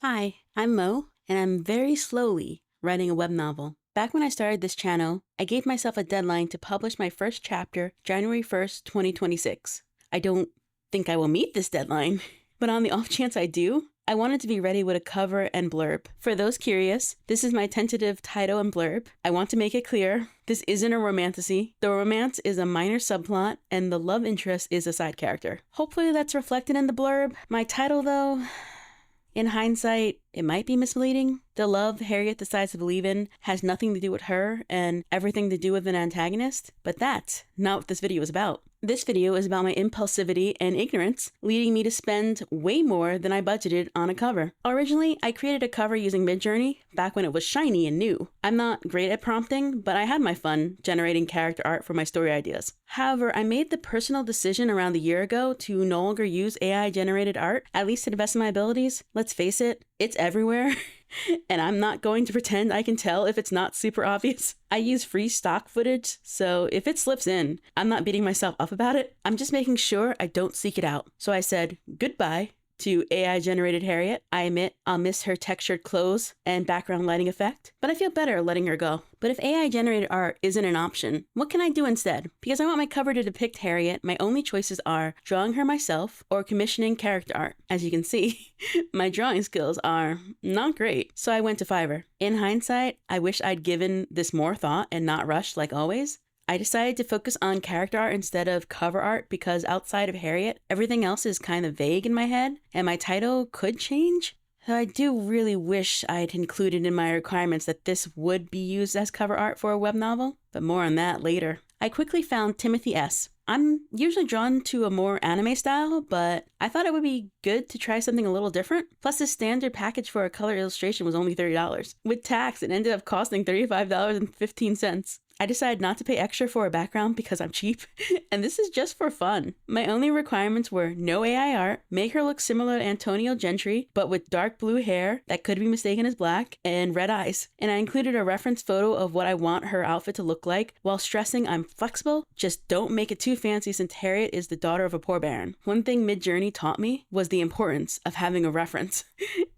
Hi, I'm Mo, and I'm very slowly writing a web novel. Back when I started this channel, I gave myself a deadline to publish my first chapter January 1st, 2026. I don't think I will meet this deadline, but on the off chance I do, I wanted to be ready with a cover and blurb. For those curious, this is my tentative title and blurb. I want to make it clear, this isn't a romantasy. The romance is a minor subplot, and the love interest is a side character. Hopefully that's reflected in the blurb. My title though, in hindsight, it might be misleading. The love Harriet decides to believe in has nothing to do with her and everything to do with an antagonist, but that's not what this video is about. This video is about my impulsivity and ignorance, leading me to spend way more than I budgeted on a cover. Originally, I created a cover using Midjourney back when it was shiny and new. I'm not great at prompting, but I had my fun generating character art for my story ideas. However, I made the personal decision around a year ago to no longer use AI-generated art, at least to the best of my abilities. Let's face it, it's everywhere. And I'm not going to pretend I can tell if it's not super obvious. I use free stock footage, so if it slips in, I'm not beating myself up about it. I'm just making sure I don't seek it out. So I said goodbye to AI-generated Harriet. I admit I'll miss her textured clothes and background lighting effect, but I feel better letting her go. But if AI-generated art isn't an option, what can I do instead? Because I want my cover to depict Harriet, my only choices are drawing her myself or commissioning character art. As you can see, my drawing skills are not great, so I went to Fiverr. In hindsight, I wish I'd given this more thought and not rushed like always. I decided to focus on character art instead of cover art because outside of Harriet, everything else is kind of vague in my head, and my title could change. So I do really wish I'd included in my requirements that this would be used as cover art for a web novel, but more on that later. I quickly found Timothy S. I'm usually drawn to a more anime style, but I thought it would be good to try something a little different. Plus, the standard package for a color illustration was only $30. With tax, it ended up costing $35.15. I decided not to pay extra for a background because I'm cheap, and this is just for fun. My only requirements were no AI art, make her look similar to Antonio Gentry, but with dark blue hair that could be mistaken as black, and red eyes. And I included a reference photo of what I want her outfit to look like, while stressing I'm flexible, just don't make it too fancy since Harriet is the daughter of a poor baron. One thing Midjourney taught me was the importance of having a reference.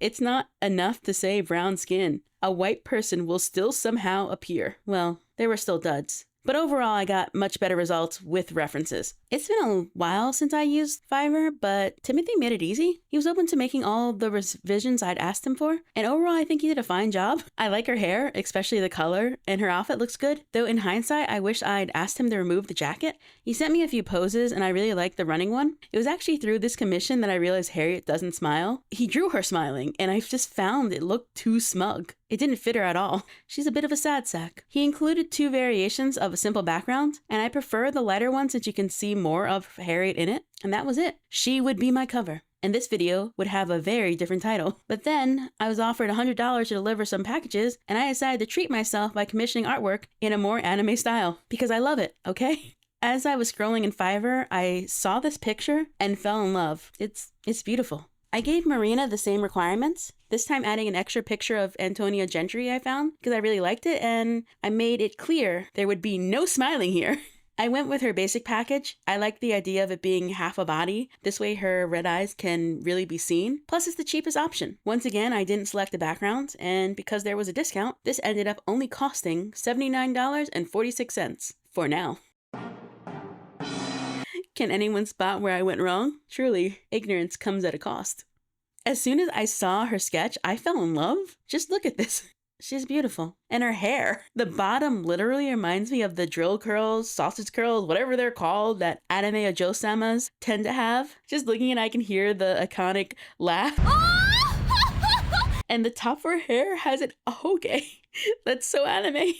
It's not enough to say brown skin. A white person will still somehow appear. Well, they were still duds. But overall, I got much better results with references. It's been a while since I used Fiverr, but Timothy made it easy. He was open to making all the revisions I'd asked him for, and overall I think he did a fine job. I like her hair, especially the color, and her outfit looks good, though in hindsight I wish I'd asked him to remove the jacket. He sent me a few poses and I really liked the running one. It was actually through this commission that I realized Harriet doesn't smile. He drew her smiling, and I just found it looked too smug. It didn't fit her at all. She's a bit of a sad sack. He included two variations of a simple background, and I prefer the lighter one since you can see more of Harriet in it, and that was it. She would be my cover, and this video would have a very different title. But then, I was offered $100 to deliver some packages, and I decided to treat myself by commissioning artwork in a more anime style, because I love it, okay? As I was scrolling in Fiverr, I saw this picture and fell in love. It's beautiful. I gave Marina the same requirements, this time adding an extra picture of Antonio Gentry I found because I really liked it, and I made it clear there would be no smiling here. I went with her basic package. I like the idea of it being half a body. This way her red eyes can really be seen. Plus it's the cheapest option. Once again, I didn't select the background, and because there was a discount, this ended up only costing $79.46 for now. Can anyone spot where I went wrong? Truly, ignorance comes at a cost. As soon as I saw her sketch, I fell in love. Just look at this. She's beautiful. And her hair. The bottom literally reminds me of the drill curls, sausage curls, whatever they're called that anime ojo-samas tend to have. Just looking at it, I can hear the iconic laugh. And the top of her hair has an okay. That's so anime.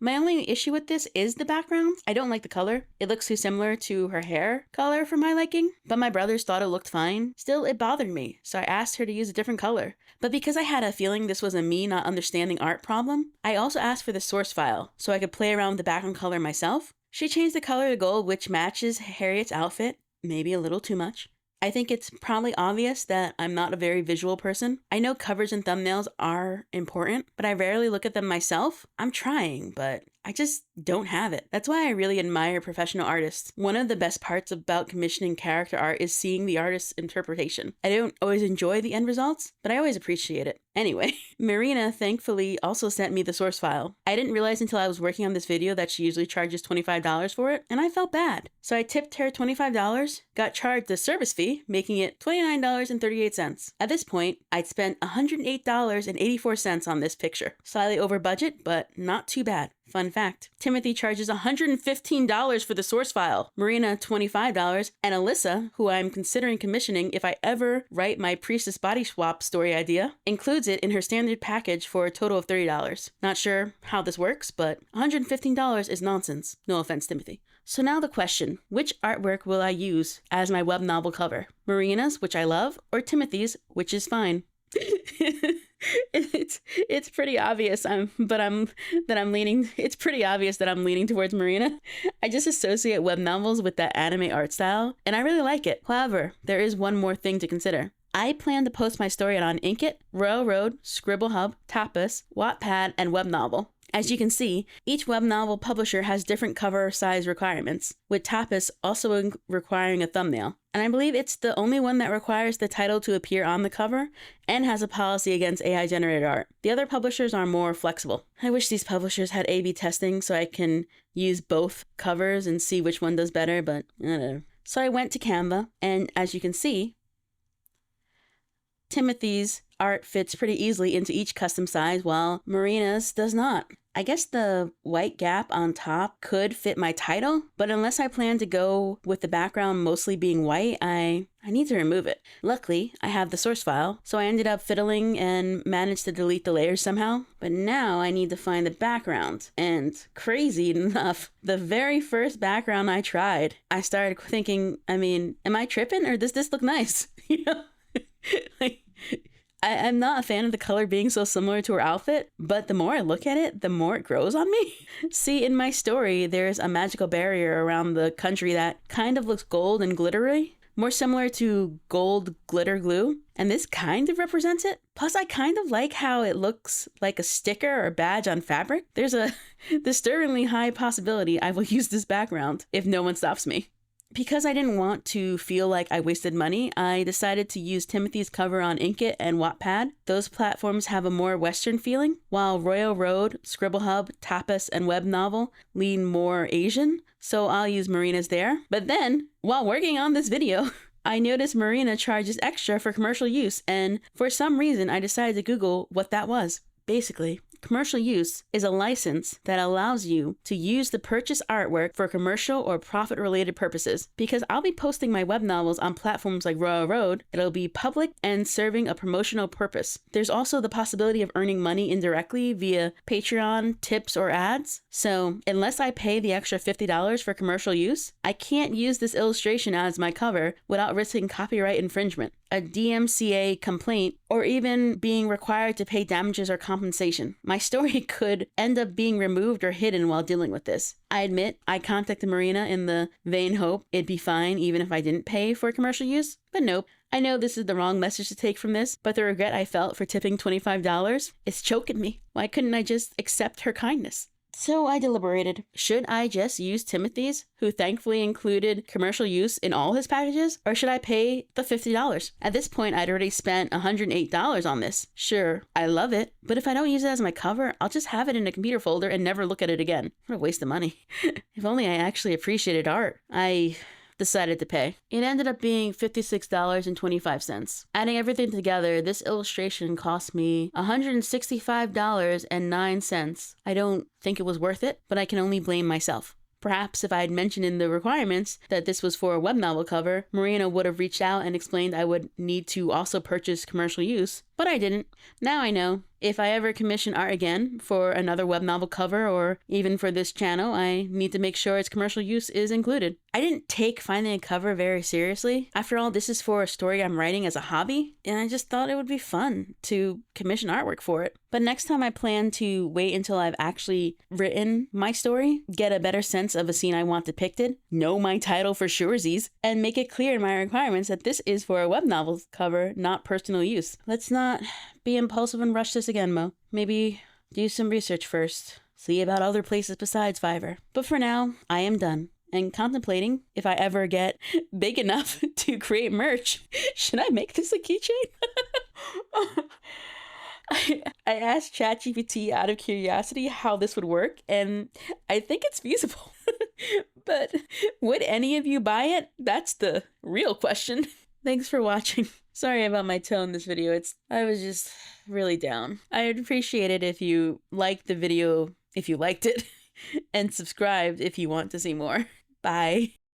My only issue with this is the background. I don't like the color. It looks too similar to her hair color for my liking, but my brothers thought it looked fine. Still, it bothered me, so I asked her to use a different color. But because I had a feeling this was a me not understanding art problem, I also asked for the source file so I could play around with the background color myself. She changed the color to gold, which matches Harriet's outfit, maybe a little too much. I think it's probably obvious that I'm not a very visual person. I know covers and thumbnails are important, but I rarely look at them myself. I'm trying, but I just don't have it. That's why I really admire professional artists. One of the best parts about commissioning character art is seeing the artist's interpretation. I don't always enjoy the end results, but I always appreciate it. Anyway, Marina thankfully also sent me the source file. I didn't realize until I was working on this video that she usually charges $25 for it, and I felt bad. So I tipped her $25, got charged the service fee, making it $29.38. At this point, I'd spent $108.84 on this picture. Slightly over budget, but not too bad. Fun fact, Timothy charges $115 for the source file, Marina $25, and Alyssa, who I'm considering commissioning if I ever write my priestess body swap story idea, includes it in her standard package for a total of $30. Not sure how this works, but $115 is nonsense. No offense, Timothy. So now the question, which artwork will I use as my web novel cover? Marina's, which I love, or Timothy's, which is fine? It's pretty obvious it's pretty obvious that I'm leaning towards Marina. I just associate web novels with that anime art style, and I really like it. However, there is one more thing to consider. I plan to post my story on Inkitt, Royal Road, Scribble Hub, Tapas, Wattpad, and Webnovel. As you can see, each web novel publisher has different cover size requirements, with Tapas also requiring a thumbnail. And I believe it's the only one that requires the title to appear on the cover and has a policy against AI-generated art. The other publishers are more flexible. I wish these publishers had A/B testing so I can use both covers and see which one does better, but I don't know. So I went to Canva, and as you can see, Timothy's art fits pretty easily into each custom size, while Marina's does not. I guess the white gap on top could fit my title, but unless I plan to go with the background mostly being white, I need to remove it. Luckily, I have the source file, so I ended up fiddling and managed to delete the layers somehow. But now I need to find the background. And crazy enough, the very first background I tried, I started thinking, am I tripping or does this look nice? You know? I'm not a fan of the color being so similar to her outfit, but the more I look at it, the more it grows on me. See, in my story, there's a magical barrier around the country that kind of looks gold and glittery, more similar to gold glitter glue, and this kind of represents it. Plus, I kind of like how it looks like a sticker or badge on fabric. There's a disturbingly high possibility I will use this background if no one stops me. Because I didn't want to feel like I wasted money, I decided to use Timothy's cover on Inkitt and Wattpad. Those platforms have a more Western feeling, while Royal Road, Scribble Hub, Tapas, and Webnovel lean more Asian, so I'll use Marina's there. But then, while working on this video, I noticed Marina charges extra for commercial use, and for some reason I decided to Google what that was. Basically, commercial use is a license that allows you to use the purchased artwork for commercial or profit-related purposes. Because I'll be posting my web novels on platforms like Royal Road, it'll be public and serving a promotional purpose. There's also the possibility of earning money indirectly via Patreon, tips, or ads. So unless I pay the extra $50 for commercial use, I can't use this illustration as my cover without risking copyright infringement, a DMCA complaint, or even being required to pay damages or compensation. My story could end up being removed or hidden while dealing with this. I admit I contacted Marina in the vain hope it'd be fine even if I didn't pay for commercial use, but nope. I know this is the wrong message to take from this, but the regret I felt for tipping $25 is choking me. Why couldn't I just accept her kindness? So I deliberated. Should I just use Timothy's, who thankfully included commercial use in all his packages, or should I pay the $50? At this point, I'd already spent $108 on this. Sure, I love it, but if I don't use it as my cover, I'll just have it in a computer folder and never look at it again. What a waste of money. If only I actually appreciated art. I decided to pay. It ended up being $56.25. Adding everything together, this illustration cost me $165.09. I don't think it was worth it, but I can only blame myself. Perhaps if I had mentioned in the requirements that this was for a web novel cover, Marina would have reached out and explained I would need to also purchase commercial use, but I didn't. Now I know. If I ever commission art again for another web novel cover or even for this channel, I need to make sure its commercial use is included. I didn't take finding a cover very seriously. After all, this is for a story I'm writing as a hobby, and I just thought it would be fun to commission artwork for it. But next time I plan to wait until I've actually written my story, get a better sense of a scene I want depicted, know my title for surezies, and make it clear in my requirements that this is for a web novel cover, not personal use. Let's not be impulsive and rush this again, Mo. Maybe do some research first. see about other places besides Fiverr. But for now, I am done and contemplating if I ever get big enough to create merch. Should I make this a keychain? I asked ChatGPT out of curiosity how this would work, and I think it's feasible. But would any of you buy it? That's the real question. Thanks for watching. Sorry about my tone in this video. I was just really down. I'd appreciate it if you liked the video, if you liked it, and subscribed if you want to see more. Bye.